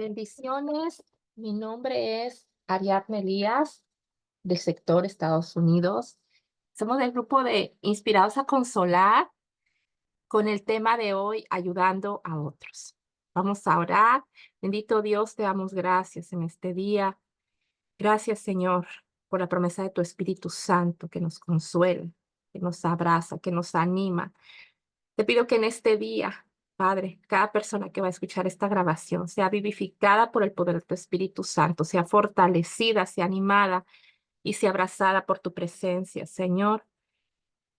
Bendiciones. Mi nombre es Ariadne Elías, del sector Estados Unidos. Somos del grupo de Inspirados a Consolar con el tema de hoy, ayudando a otros. Vamos a orar. Bendito Dios, te damos gracias en este día. Gracias, Señor, por la promesa de tu Espíritu Santo que nos consuela, que nos abraza, que nos anima. Te pido que en este día, Padre, cada persona que va a escuchar esta grabación sea vivificada por el poder de tu Espíritu Santo, sea fortalecida, sea animada y sea abrazada por tu presencia. Señor,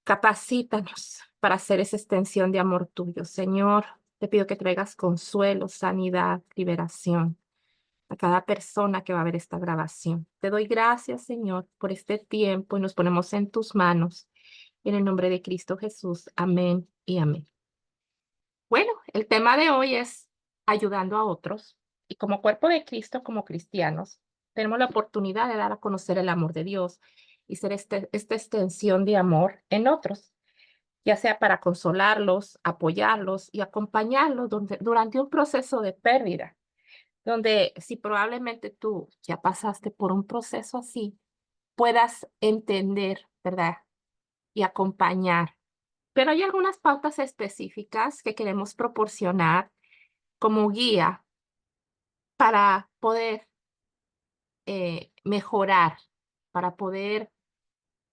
capacítanos para hacer esa extensión de amor tuyo. Señor, te pido que traigas consuelo, sanidad, liberación a cada persona que va a ver esta grabación. Te doy gracias, Señor, por este tiempo y nos ponemos en tus manos. En el nombre de Cristo Jesús. Amén y amén. Bueno, el tema de hoy es ayudando a otros y como cuerpo de Cristo, como cristianos, tenemos la oportunidad de dar a conocer el amor de Dios y ser esta extensión de amor en otros, ya sea para consolarlos, apoyarlos y acompañarlos durante un proceso de pérdida, donde si probablemente tú ya pasaste por un proceso así, puedas entender, ¿verdad? Y acompañar. Pero hay algunas pautas específicas que queremos proporcionar como guía para poder mejorar, para poder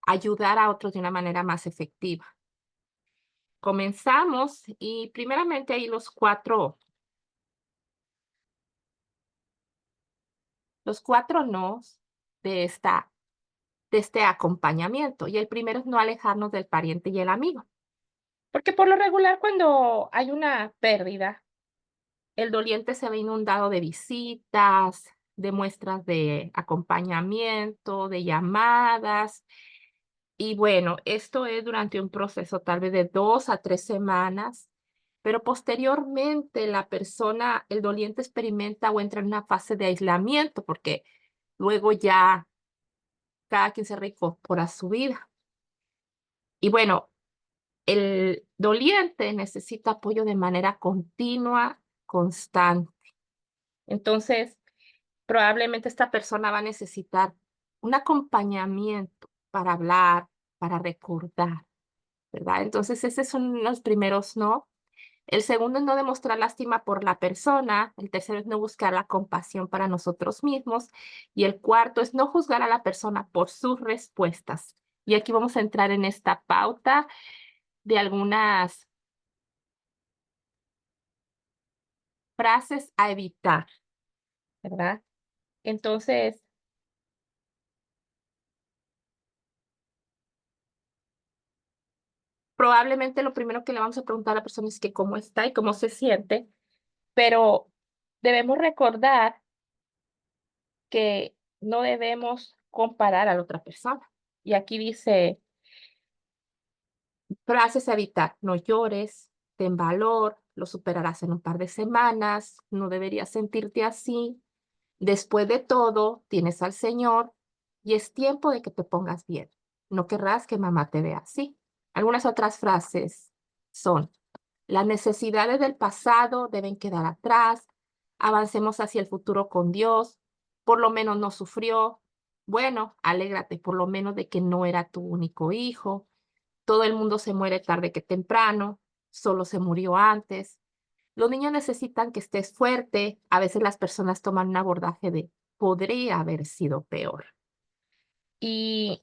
ayudar a otros de una manera más efectiva. Comenzamos y primeramente hay los cuatro nos de de este acompañamiento. Y el primero es no alejarnos del pariente y el amigo. Porque por lo regular cuando hay una pérdida, el doliente se ve inundado de visitas, de muestras de acompañamiento, de llamadas. Y bueno, esto es durante un proceso tal vez de 2 a 3 semanas, pero posteriormente la persona, el doliente experimenta o entra en una fase de aislamiento porque luego ya cada quien se reincorpora a su vida. Y bueno, el doliente necesita apoyo de manera continua, constante. Entonces, probablemente esta persona va a necesitar un acompañamiento para hablar, para recordar, ¿verdad? Entonces, esos son los primeros no. El segundo es no demostrar lástima por la persona. El tercero es no buscar la compasión para nosotros mismos. Y el cuarto es no juzgar a la persona por sus respuestas. Y aquí vamos a entrar en esta pauta de algunas frases a evitar, ¿verdad? Entonces, probablemente lo primero que le vamos a preguntar a la persona es que cómo está y cómo se siente, pero debemos recordar que no debemos comparar a la otra persona. Y aquí dice, frases a evitar, no llores, ten valor, lo superarás en un par de semanas, no deberías sentirte así. Después de todo, tienes al Señor y es tiempo de que te pongas bien. No querrás que mamá te vea así. Algunas otras frases son, las necesidades del pasado deben quedar atrás, avancemos hacia el futuro con Dios, por lo menos no sufrió. Bueno, alégrate por lo menos de que no era tu único hijo. Todo el mundo se muere tarde que temprano, solo se murió antes. Los niños necesitan que estés fuerte. A veces las personas toman un abordaje de podría haber sido peor. Y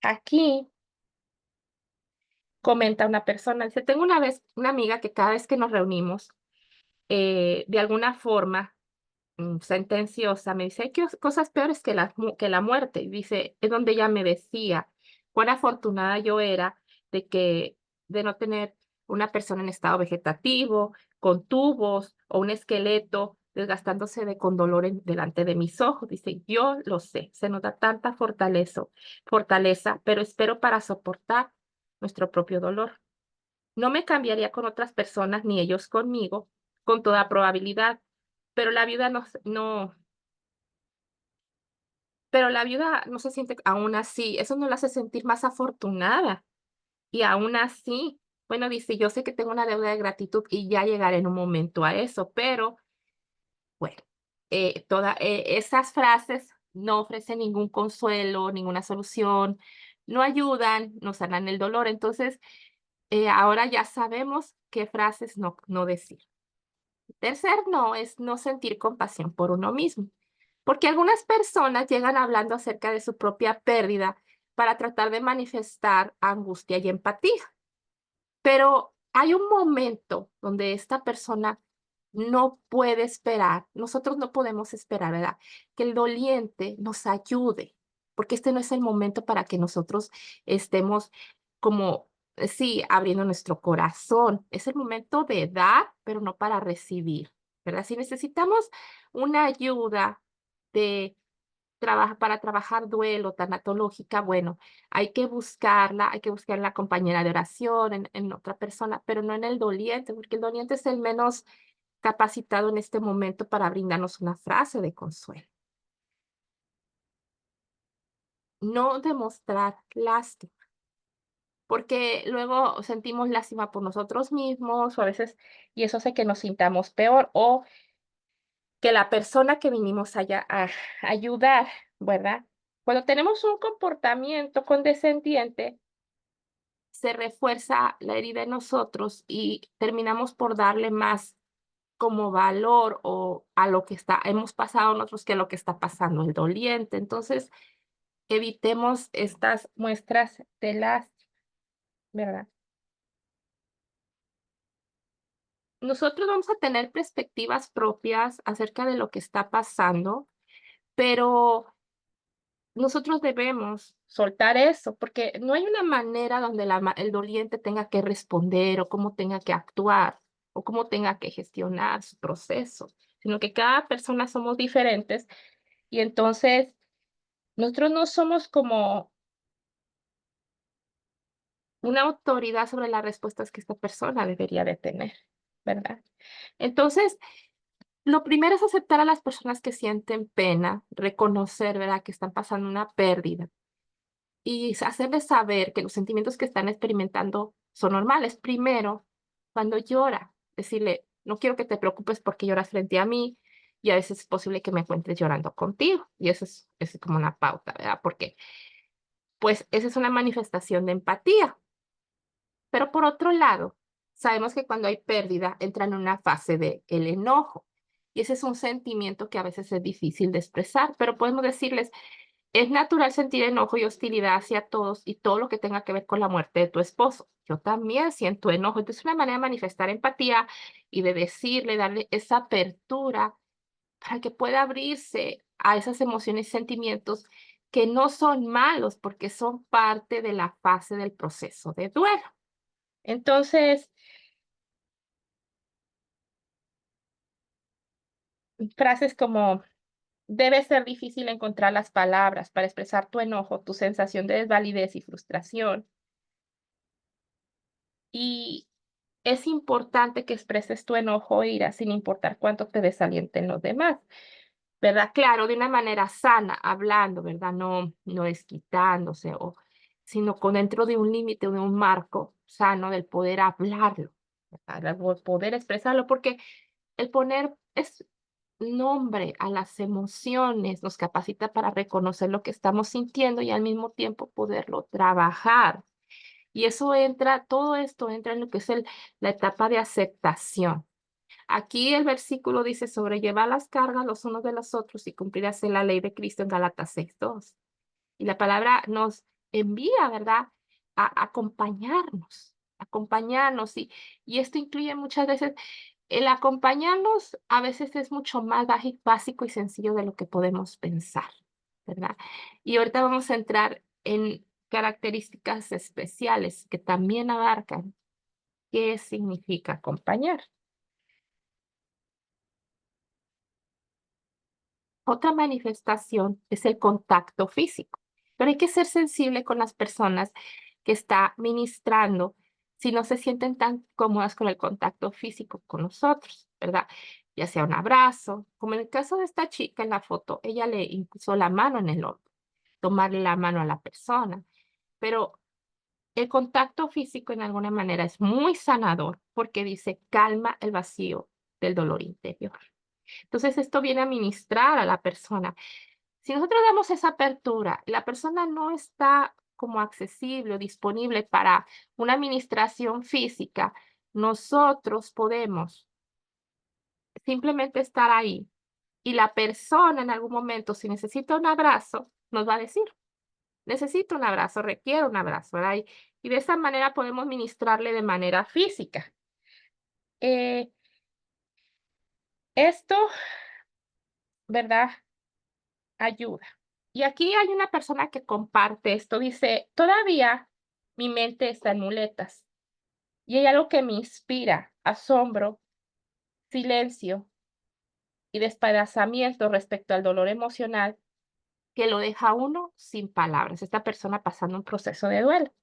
aquí comenta una persona, dice, tengo una vez una amiga que cada vez que nos reunimos, de alguna forma sentenciosa, me dice, hay cosas peores que que la muerte. Y dice, es donde ella me decía cuán afortunada yo era de no tener una persona en estado vegetativo, con tubos o un esqueleto desgastándose con dolor delante de mis ojos. Dice, yo lo sé, se nos da tanta fortaleza, pero espero para soportar nuestro propio dolor. No me cambiaría con otras personas ni ellos conmigo, con toda probabilidad, pero la vida pero la viuda no se siente aún así, eso no la hace sentir más afortunada. Y aún así, Bueno, dice, yo sé que tengo una deuda de gratitud y ya llegaré en un momento a eso, pero bueno, esas frases no ofrecen ningún consuelo, ninguna solución, no ayudan, no sanan el dolor. Entonces, ahora ya sabemos qué frases no decir. Tercer no es no sentir compasión por uno mismo, porque algunas personas llegan hablando acerca de su propia pérdida para tratar de manifestar angustia y empatía. Pero hay un momento donde esta persona no puede esperar, nosotros no podemos esperar, ¿verdad? Que el doliente nos ayude, porque este no es el momento para que nosotros estemos como, sí, abriendo nuestro corazón. Es el momento de dar, pero no para recibir, ¿verdad? Si necesitamos una ayuda de para trabajar duelo, tanatológica, bueno, hay que buscar la compañera de oración, en otra persona, pero no en el doliente, porque el doliente es el menos capacitado en este momento para brindarnos una frase de consuelo. No demostrar lástima, porque luego sentimos lástima por nosotros mismos, o a veces, y eso hace que nos sintamos peor, o que la persona que vinimos allá a ayudar, ¿verdad? Cuando tenemos un comportamiento condescendiente, se refuerza la herida en nosotros y terminamos por darle más como valor o a lo que hemos pasado nosotros que a lo que está pasando el doliente. Entonces, evitemos estas muestras de lástima, ¿verdad? Nosotros vamos a tener perspectivas propias acerca de lo que está pasando, pero nosotros debemos soltar eso, porque no hay una manera donde el doliente tenga que responder o cómo tenga que actuar o cómo tenga que gestionar su proceso, sino que cada persona somos diferentes y entonces nosotros no somos como una autoridad sobre las respuestas que esta persona debería de tener, ¿verdad? Entonces, lo primero es aceptar a las personas que sienten pena, reconocer, ¿verdad?, que están pasando una pérdida. Y hacerles saber que los sentimientos que están experimentando son normales. Primero, cuando llora, decirle: "No quiero que te preocupes porque lloras frente a mí, y a veces es posible que me encuentres llorando contigo". Y eso es como una pauta, ¿verdad? Porque, pues, esa es una manifestación de empatía. Pero por otro lado, sabemos que cuando hay pérdida, entra en una fase de el enojo, y ese es un sentimiento que a veces es difícil de expresar, pero podemos decirles: es natural sentir enojo y hostilidad hacia todos y todo lo que tenga que ver con la muerte de tu esposo. Yo también siento enojo. Entonces, una manera de manifestar empatía y de decirle, darle esa apertura para que pueda abrirse a esas emociones y sentimientos que no son malos porque son parte de la fase del proceso de duelo. Entonces, frases como: debe ser difícil encontrar las palabras para expresar tu enojo, tu sensación de desvalidez y frustración. Y es importante que expreses tu enojo o ira sin importar cuánto te desalienten los demás, ¿verdad? Claro, de una manera sana, hablando, ¿verdad? No desquitándose, sino con dentro de un límite, de un marco sano del poder hablarlo, ¿verdad? Poder expresarlo, porque el poner nombre a las emociones nos capacita para reconocer lo que estamos sintiendo y al mismo tiempo poderlo trabajar. Y todo esto entra en lo que es la etapa de aceptación. Aquí el versículo dice: sobrellevar las cargas los unos de los otros y cumplir así la ley de Cristo en Gálatas 6:2. Y la palabra nos envía, ¿verdad?, a acompañarnos. Y esto incluye muchas veces, el acompañarnos a veces es mucho más básico y sencillo de lo que podemos pensar, ¿verdad? Y ahorita vamos a entrar en características especiales que también abarcan qué significa acompañar. Otra manifestación es el contacto físico, pero hay que ser sensible con las personas que está ministrando si no se sienten tan cómodas con el contacto físico con nosotros, ¿verdad? Ya sea un abrazo, como en el caso de esta chica en la foto, ella le impuso la mano en el hombro, tomarle la mano a la persona, pero El contacto físico en alguna manera es muy sanador porque dice calma el vacío del dolor interior. Entonces esto viene a ministrar a la persona. Si nosotros damos esa apertura, la persona no está como accesible o disponible para una administración física, nosotros podemos simplemente estar ahí y la persona en algún momento, si necesita un abrazo, nos va a decir, necesito un abrazo, requiero un abrazo, ¿verdad? Y de esa manera podemos ministrarle de manera física. Eh, esto, ¿verdad? Ayuda. Y aquí hay una persona que comparte esto, dice, todavía mi mente está en muletas y hay algo que me inspira, asombro, silencio y despedazamiento respecto al dolor emocional que lo deja a uno sin palabras. Esta persona pasando un proceso de duelo.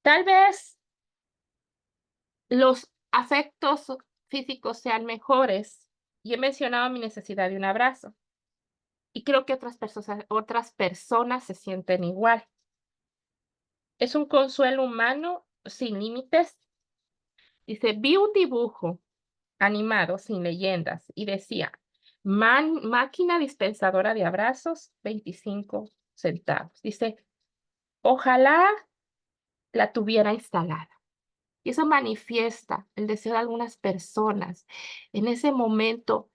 Tal vez los afectos físicos sean mejores y he mencionado mi necesidad de un abrazo y creo que otras personas se sienten igual. Es un consuelo humano sin límites. Dice, vi un dibujo animado sin leyendas y decía, máquina dispensadora de abrazos, 25 centavos. Dice, ojalá la tuviera instalada. Y eso manifiesta el deseo de algunas personas en ese momento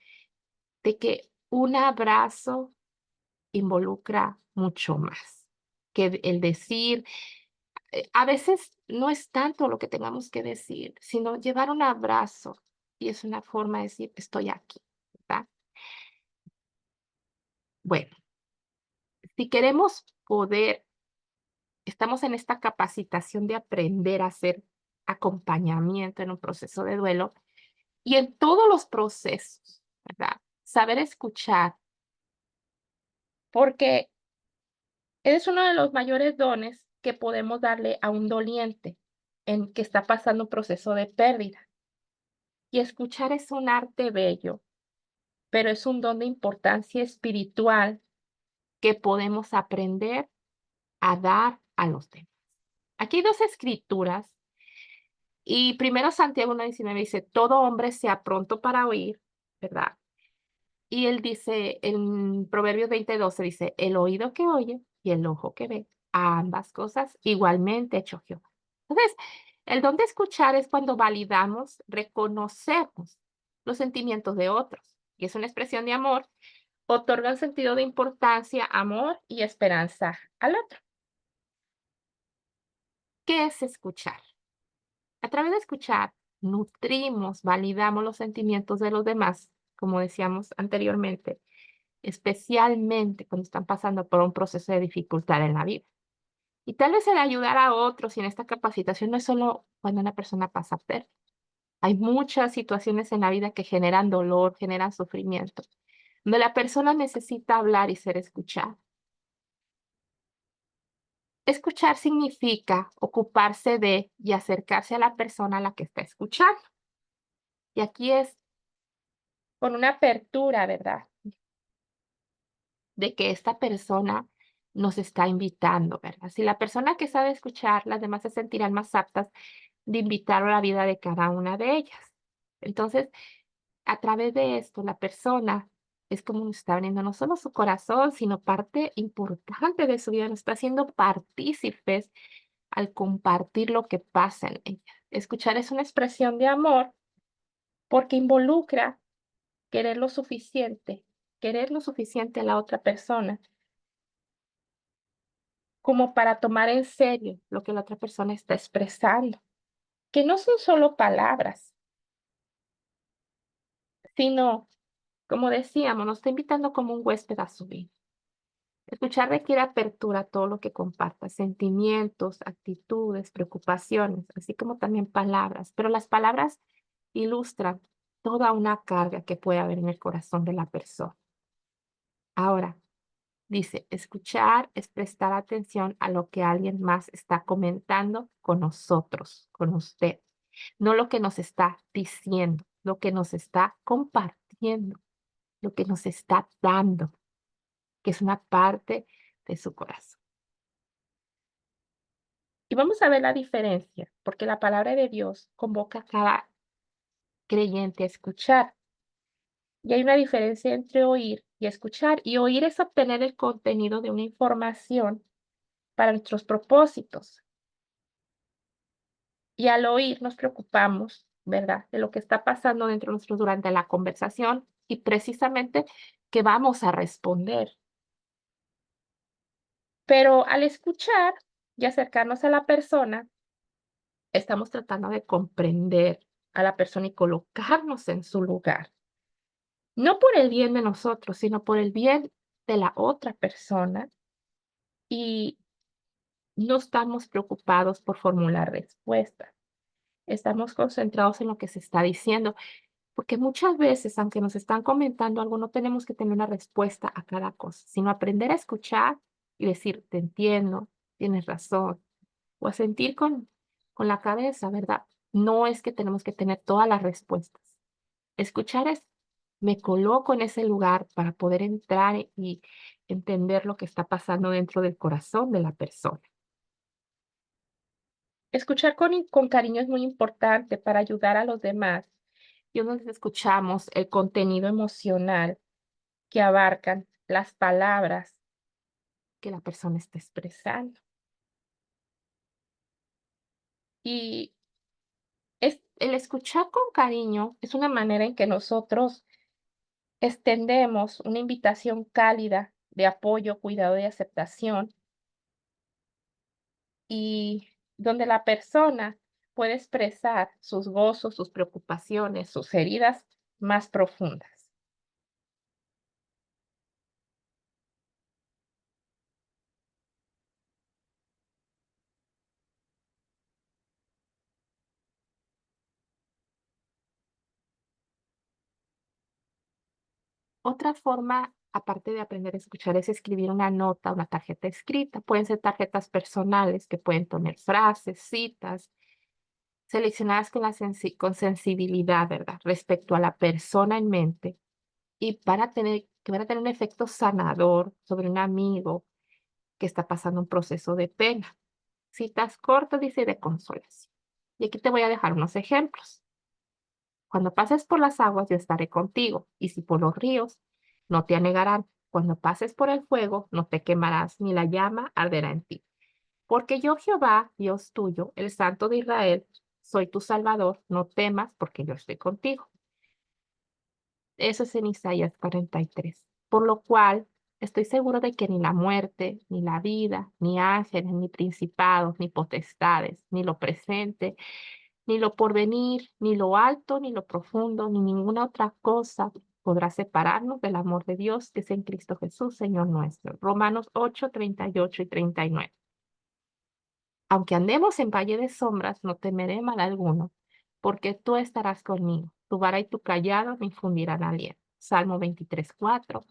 de que un abrazo involucra mucho más que el decir, a veces no es tanto lo que tengamos que decir, sino llevar un abrazo y es una forma de decir, estoy aquí, ¿verdad? Bueno, si queremos poder, estamos en esta capacitación de aprender a hacer acompañamiento en un proceso de duelo y en todos los procesos, ¿verdad? Saber escuchar, porque es uno de los mayores dones que podemos darle a un doliente en que está pasando un proceso de pérdida. Y escuchar es un arte bello, pero es un don de importancia espiritual que podemos aprender a dar a los demás. Aquí hay dos escrituras y primero Santiago 1:19 dice, todo hombre sea pronto para oír, ¿verdad? Y él dice, en Proverbios 20:12 dice, el oído que oye y el ojo que ve, a ambas cosas igualmente hecho Jehová. Entonces, el don de escuchar es cuando validamos, reconocemos los sentimientos de otros, y es una expresión de amor, otorga un sentido de importancia, amor y esperanza al otro. ¿Qué es escuchar? A través de escuchar, nutrimos, validamos los sentimientos de los demás, como decíamos anteriormente, especialmente cuando están pasando por un proceso de dificultad en la vida. Y tal vez el ayudar a otros y en esta capacitación no es solo cuando una persona pasa pérdida. Hay muchas situaciones en la vida que generan dolor, generan sufrimiento, donde la persona necesita hablar y ser escuchada. Escuchar significa ocuparse de y acercarse a la persona a la que está escuchando. Y aquí es con una apertura, ¿verdad? De que esta persona nos está invitando, ¿verdad? Si la persona que sabe escuchar, las demás se sentirán más aptas de invitar a la vida de cada una de ellas. Entonces, a través de esto, la persona es como nos está abriendo no solo su corazón, sino parte importante de su vida, nos está haciendo partícipes al compartir lo que pasa en ella. Escuchar es una expresión de amor porque involucra querer lo suficiente a la otra persona como para tomar en serio lo que la otra persona está expresando, que no son solo palabras, sino, como decíamos, nos está invitando como un huésped a su vida. Escuchar requiere apertura a todo lo que comparta, sentimientos, actitudes, preocupaciones, así como también palabras, pero las palabras ilustran toda una carga que puede haber en el corazón de la persona. Ahora, dice, escuchar es prestar atención a lo que alguien más está comentando con nosotros, con usted, no lo que nos está diciendo, lo que nos está compartiendo, lo que nos está dando, que es una parte de su corazón. vamos a ver la diferencia, porque la palabra de Dios convoca a cada creyente a escuchar. Y hay una diferencia entre oír y escuchar. Y oír es obtener el contenido de una información para nuestros propósitos. Y al oír nos preocupamos, ¿verdad? De lo que está pasando dentro de nosotros durante la conversación y precisamente que vamos a responder. Pero al escuchar y acercarnos a la persona, estamos tratando de comprender a la persona y colocarnos en su lugar. No por el bien de nosotros, sino por el bien de la otra persona. Y no estamos preocupados por formular respuestas. Estamos concentrados en lo que se está diciendo, porque muchas veces, aunque nos están comentando algo, no tenemos que tener una respuesta a cada cosa, sino aprender a escuchar y decir, te entiendo, tienes razón, o a sentir con la cabeza, ¿verdad? No es que tenemos que tener todas las respuestas. Escuchar es, me coloco en ese lugar para poder entrar y entender lo que está pasando dentro del corazón de la persona. Escuchar con cariño es muy importante para ayudar a los demás. Y nos escuchamos el contenido emocional que abarcan las palabras que la persona está expresando. Y el escuchar con cariño es una manera en que nosotros extendemos una invitación cálida de apoyo, cuidado y aceptación, y donde la persona puede expresar sus gozos, sus preocupaciones, sus heridas más profundas. Otra forma, aparte de aprender a escuchar, es escribir una nota, una tarjeta escrita. Pueden ser tarjetas personales que pueden tener frases, citas, seleccionadas con sensibilidad, ¿verdad? Respecto a la persona en mente y que van a tener un efecto sanador sobre un amigo que está pasando un proceso de pena. Citas cortas, dice, de consolación. Y aquí te voy a dejar unos ejemplos. Cuando pases por las aguas, yo estaré contigo, y si por los ríos, no te anegarán. Cuando pases por el fuego, no te quemarás, ni la llama arderá en ti. Porque yo, Jehová, Dios tuyo, el Santo de Israel, soy tu Salvador, no temas, porque yo estoy contigo. Eso es en Isaías 43. Por lo cual, estoy seguro de que ni la muerte, ni la vida, ni ángeles, ni principados, ni potestades, ni lo presente, ni lo porvenir, ni lo alto, ni lo profundo, ni ninguna otra cosa podrá separarnos del amor de Dios que es en Cristo Jesús, Señor nuestro. Romanos 8, 38 y 39. Aunque andemos en valle de sombras, no temeré mal alguno, porque tú estarás conmigo. Tu vara y tu callado me infundirán aliento. Salmo 23, 4.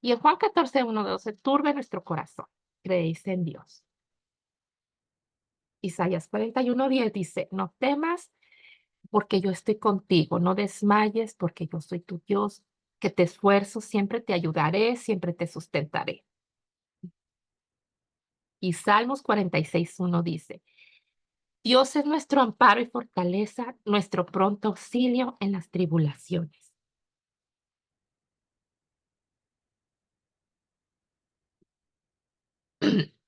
Y en Juan 14, 1, 12, turbe nuestro corazón. Creéis en Dios. Isaías 41, 10 dice, no temas porque yo estoy contigo, no desmayes porque yo soy tu Dios, que te esfuerzo, siempre te ayudaré, siempre te sustentaré. Y Salmos 46, 1 dice, Dios es nuestro amparo y fortaleza, nuestro pronto auxilio en las tribulaciones.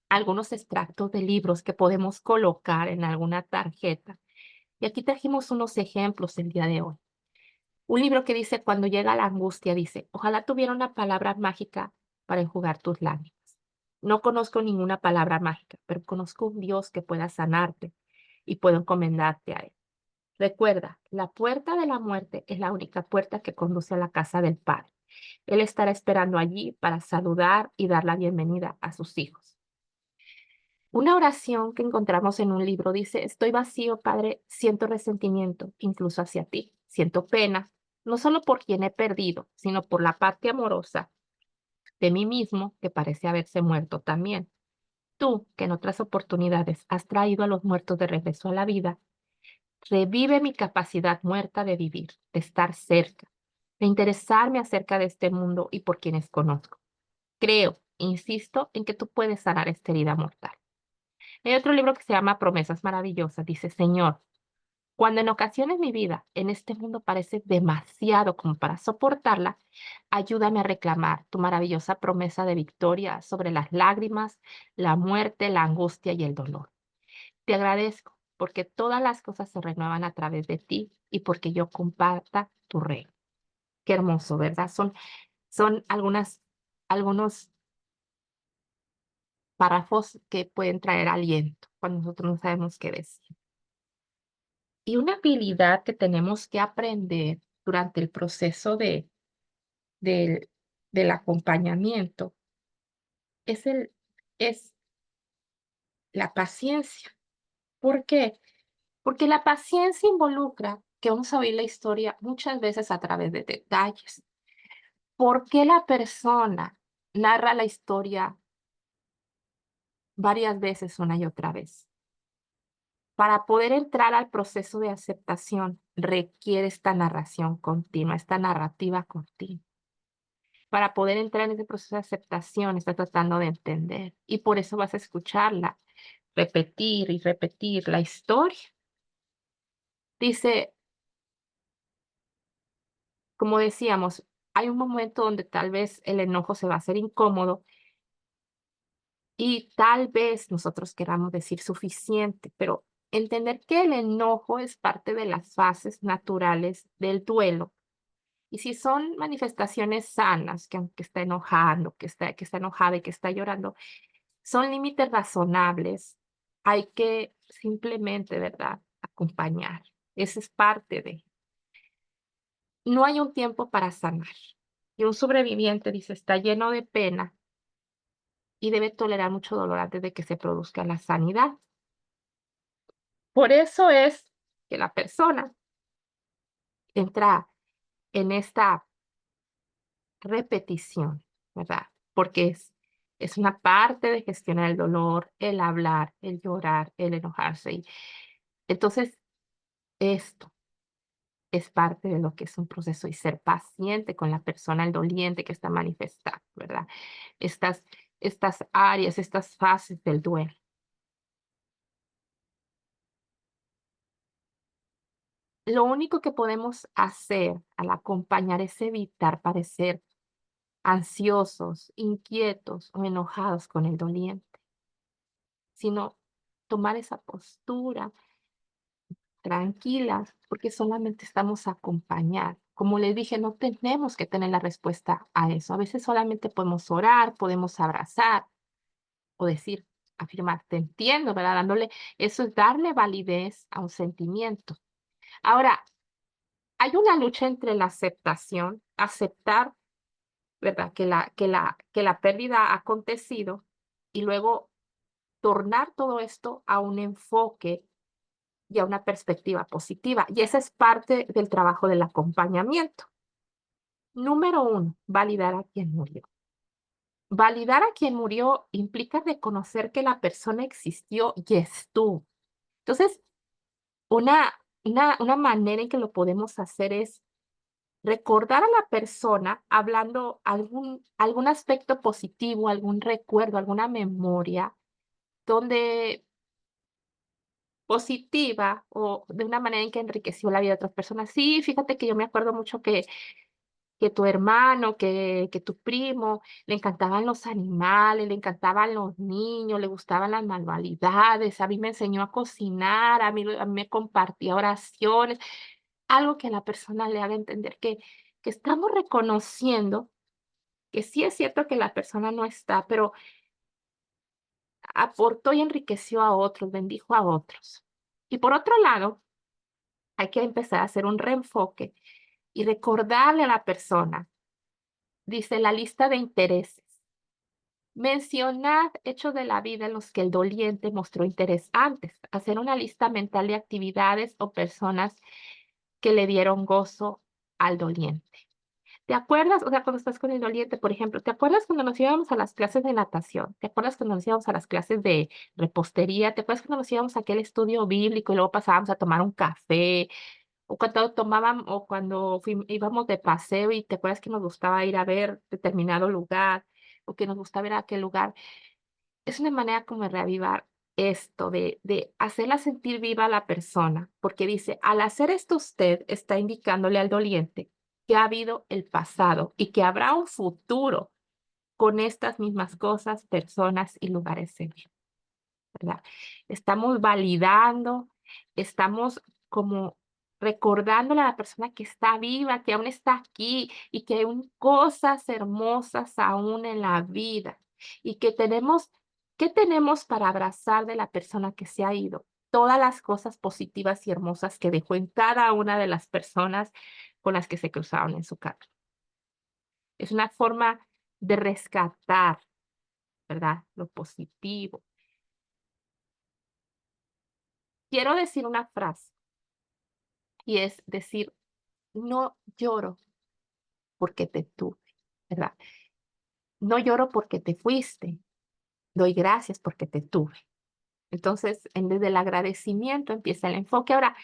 Algunos extractos de libros que podemos colocar en alguna tarjeta. Y aquí trajimos unos ejemplos el día de hoy. Un libro que dice, cuando llega la angustia, dice, ojalá tuviera una palabra mágica para enjugar tus lágrimas. No conozco ninguna palabra mágica, pero conozco un Dios que pueda sanarte y puedo encomendarte a Él. Recuerda, la puerta de la muerte es la única puerta que conduce a la casa del Padre. Él estará esperando allí para saludar y dar la bienvenida a sus hijos. Una oración que encontramos en un libro dice, estoy vacío, Padre, siento resentimiento, incluso hacia ti. Siento pena, no solo por quien he perdido, sino por la parte amorosa de mí mismo que parece haberse muerto también. Tú, que en otras oportunidades has traído a los muertos de regreso a la vida, revive mi capacidad muerta de vivir, de estar cerca, de interesarme acerca de este mundo y por quienes conozco. Creo, insisto, en que tú puedes sanar esta herida mortal. Hay otro libro que se llama Promesas Maravillosas. Dice, Señor, cuando en ocasiones mi vida en este mundo parece demasiado como para soportarla, ayúdame a reclamar tu maravillosa promesa de victoria sobre las lágrimas, la muerte, la angustia y el dolor. Te agradezco porque todas las cosas se renuevan a través de ti y porque yo comparta tu reino. Qué hermoso, ¿verdad? Son algunos párrafos que pueden traer aliento cuando nosotros no sabemos qué decir. Y una habilidad que tenemos que aprender durante el proceso del del acompañamiento es es la paciencia. ¿Por qué? Porque la paciencia involucra que vamos a oír la historia muchas veces a través de detalles. ¿Por qué la persona narra la historia varias veces una y otra vez? Para poder entrar al proceso de aceptación requiere esta narración continua, esta narrativa continua. Para poder entrar en ese proceso de aceptación, está tratando de entender y por eso vas a escucharla, repetir y repetir la historia. Dice, como decíamos, hay un momento donde tal vez el enojo se va a hacer incómodo y tal vez nosotros queramos decir suficiente, pero entender que el enojo es parte de las fases naturales del duelo. Y si son manifestaciones sanas, que aunque está enojando, que está enojada y que está llorando, son límites razonables, hay que simplemente, ¿verdad?, acompañar. Esa es parte de. No hay un tiempo para sanar. Y un sobreviviente, dice, está lleno de pena y debe tolerar mucho dolor antes de que se produzca la sanidad. Por eso es que la persona entra en esta repetición, ¿verdad? Porque es una parte de gestionar el dolor, el hablar, el llorar, el enojarse. Y entonces, esto es parte de lo que es un proceso y ser paciente con la persona, el doliente que está manifestando, ¿verdad? Estas, estas áreas, estas fases del duelo. Lo único que podemos hacer al acompañar es evitar parecer ansiosos, inquietos o enojados con el doliente, sino tomar esa postura tranquila, porque solamente estamos a acompañar. Como les dije, no tenemos que tener la respuesta a eso. A veces solamente podemos orar, podemos abrazar o decir, afirmar, te entiendo, ¿verdad? Dándole, eso es darle validez a un sentimiento. Ahora, hay una lucha entre la aceptación, aceptar, ¿verdad? Que la pérdida ha acontecido y luego tornar todo esto a un enfoque y a una perspectiva positiva. Y esa es parte del trabajo del acompañamiento. Número uno, validar a quien murió. Validar a quien murió implica reconocer que la persona existió y estuvo. Entonces, una, una manera en que lo podemos hacer es recordar a la persona hablando algún aspecto positivo, algún recuerdo, alguna memoria, donde positiva o de una manera en que enriqueció la vida de otras personas. Sí, fíjate que yo me acuerdo mucho que tu hermano, que tu primo, le encantaban los animales, le encantaban los niños, le gustaban las manualidades, a mí me enseñó a cocinar, a mí me compartía oraciones, algo que a la persona le haga entender que estamos reconociendo que sí es cierto que la persona no está, pero aportó y enriqueció a otros, bendijo a otros. Y por otro lado, hay que empezar a hacer un reenfoque y recordarle a la persona, dice la lista de intereses. Mencionad hechos de la vida en los que el doliente mostró interés antes. Hacer una lista mental de actividades o personas que le dieron gozo al doliente. ¿Te acuerdas? O sea, cuando estás con el doliente, por ejemplo, ¿te acuerdas cuando nos íbamos a las clases de natación? ¿Te acuerdas cuando nos íbamos a las clases de repostería? ¿Te acuerdas cuando nos íbamos a aquel estudio bíblico y luego pasábamos a tomar un café? O cuando íbamos de paseo y te acuerdas que nos gustaba ir a ver determinado lugar, o que nos gustaba ir a aquel lugar. Es una manera como de reavivar. esto de hacerla sentir viva a la persona, porque dice, al hacer esto usted está indicándole al doliente que ha habido el pasado y que habrá un futuro con estas mismas cosas, personas y lugares en él, ¿verdad? Estamos validando, estamos como recordándole a la persona que está viva, que aún está aquí y que hay cosas hermosas aún en la vida y que tenemos, ¿qué tenemos para abrazar de la persona que se ha ido? Todas las cosas positivas y hermosas que dejó en cada una de las personas con las que se cruzaron en su camino. Es una forma de rescatar, ¿verdad? Lo positivo. Quiero decir una frase y es decir, no lloro porque te tuve, ¿verdad? No lloro porque te fuiste, doy gracias porque te tuve. Entonces, en vez del agradecimiento empieza el enfoque. Ahora,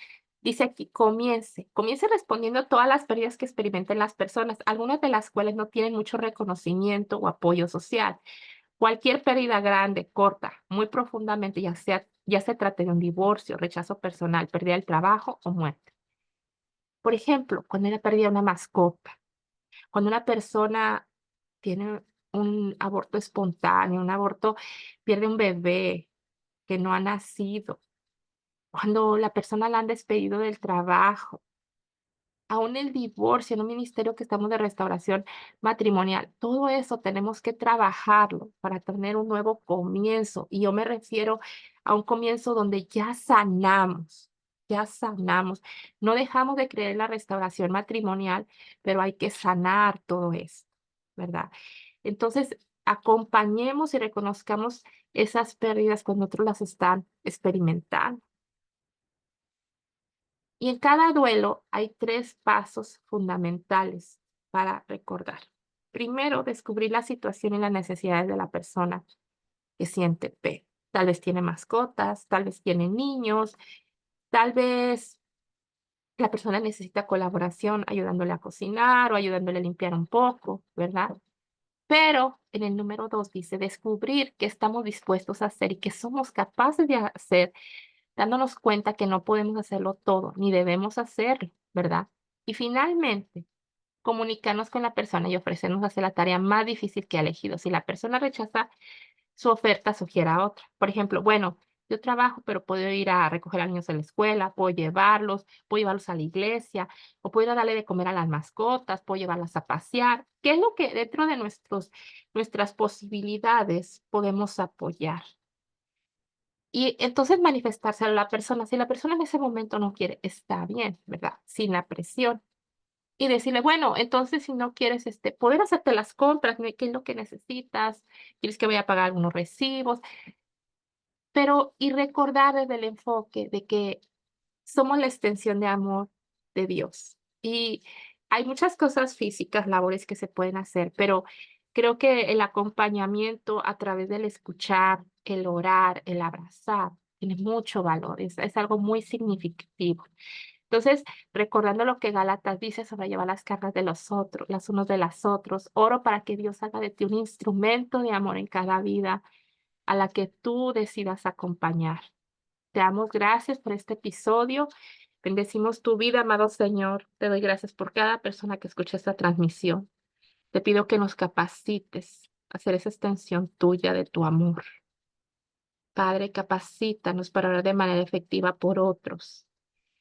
dice aquí, comience respondiendo a todas las pérdidas que experimenten las personas, algunas de las cuales no tienen mucho reconocimiento o apoyo social. Cualquier pérdida grande, corta, muy profundamente, ya se trate de un divorcio, rechazo personal, pérdida del trabajo o muerte. Por ejemplo, cuando una pérdida de una mascota, cuando una persona tiene un aborto espontáneo, un aborto, pierde un bebé que no ha nacido, cuando la persona la han despedido del trabajo, aún el divorcio en un ministerio que estamos de restauración matrimonial, todo eso tenemos que trabajarlo para tener un nuevo comienzo. Y yo me refiero a un comienzo donde ya sanamos, ya sanamos. No dejamos de creer en la restauración matrimonial, pero hay que sanar todo eso, ¿verdad? Entonces, acompañemos y reconozcamos esas pérdidas cuando otros las están experimentando. Y en cada duelo hay 3 pasos fundamentales para recordar. Primero, descubrir la situación y las necesidades de la persona que siente pena. Tal vez tiene mascotas, tal vez tiene niños, tal vez la persona necesita colaboración ayudándole a cocinar o ayudándole a limpiar un poco, ¿verdad? Pero en el número 2 dice descubrir qué estamos dispuestos a hacer y qué somos capaces de hacer dándonos cuenta que no podemos hacerlo todo, ni debemos hacerlo, ¿verdad? Y finalmente, comunicarnos con la persona y ofrecernos hacer la tarea más difícil que ha elegido. Si la persona rechaza su oferta, sugiera otra. Por ejemplo, bueno, yo trabajo, pero puedo ir a recoger a los niños en la escuela, puedo llevarlos a la iglesia, o puedo ir a darle de comer a las mascotas, puedo llevarlas a pasear. ¿Qué es lo que dentro de nuestras posibilidades podemos apoyar? Y entonces manifestárselo a la persona. Si la persona en ese momento no quiere, está bien, ¿verdad? Sin la presión. Y decirle, bueno, entonces si no quieres, poder hacerte las compras, ¿qué es lo que necesitas? ¿Quieres que vaya a pagar algunos recibos? Pero, y recordar desde el enfoque de que somos la extensión de amor de Dios. Y hay muchas cosas físicas, labores que se pueden hacer, pero creo que el acompañamiento a través del escuchar, el orar, el abrazar, tiene mucho valor, es algo muy significativo. Entonces, recordando lo que Gálatas dice sobre llevar las cargas de los otros, las unos de las otros, oro para que Dios haga de ti un instrumento de amor en cada vida a la que tú decidas acompañar. Te damos gracias por este episodio. Bendecimos tu vida, amado Señor. Te doy gracias por cada persona que escucha esta transmisión. Te pido que nos capacites a hacer esa extensión tuya de tu amor. Padre, capacítanos para orar de manera efectiva por otros.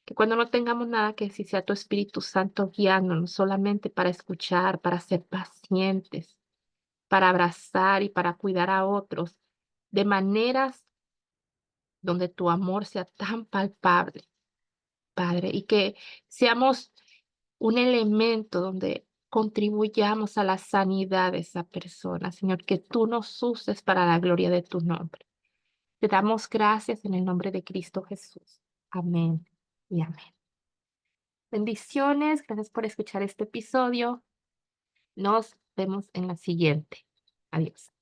Que cuando no tengamos nada que decir, sea tu Espíritu Santo guiándonos solamente para escuchar, para ser pacientes, para abrazar y para cuidar a otros de maneras donde tu amor sea tan palpable, Padre, y que seamos un elemento donde contribuyamos a la sanidad de esa persona, Señor, que tú nos uses para la gloria de tu nombre. Te damos gracias en el nombre de Cristo Jesús. Amén y amén. Bendiciones, gracias por escuchar este episodio. Nos vemos en la siguiente. Adiós.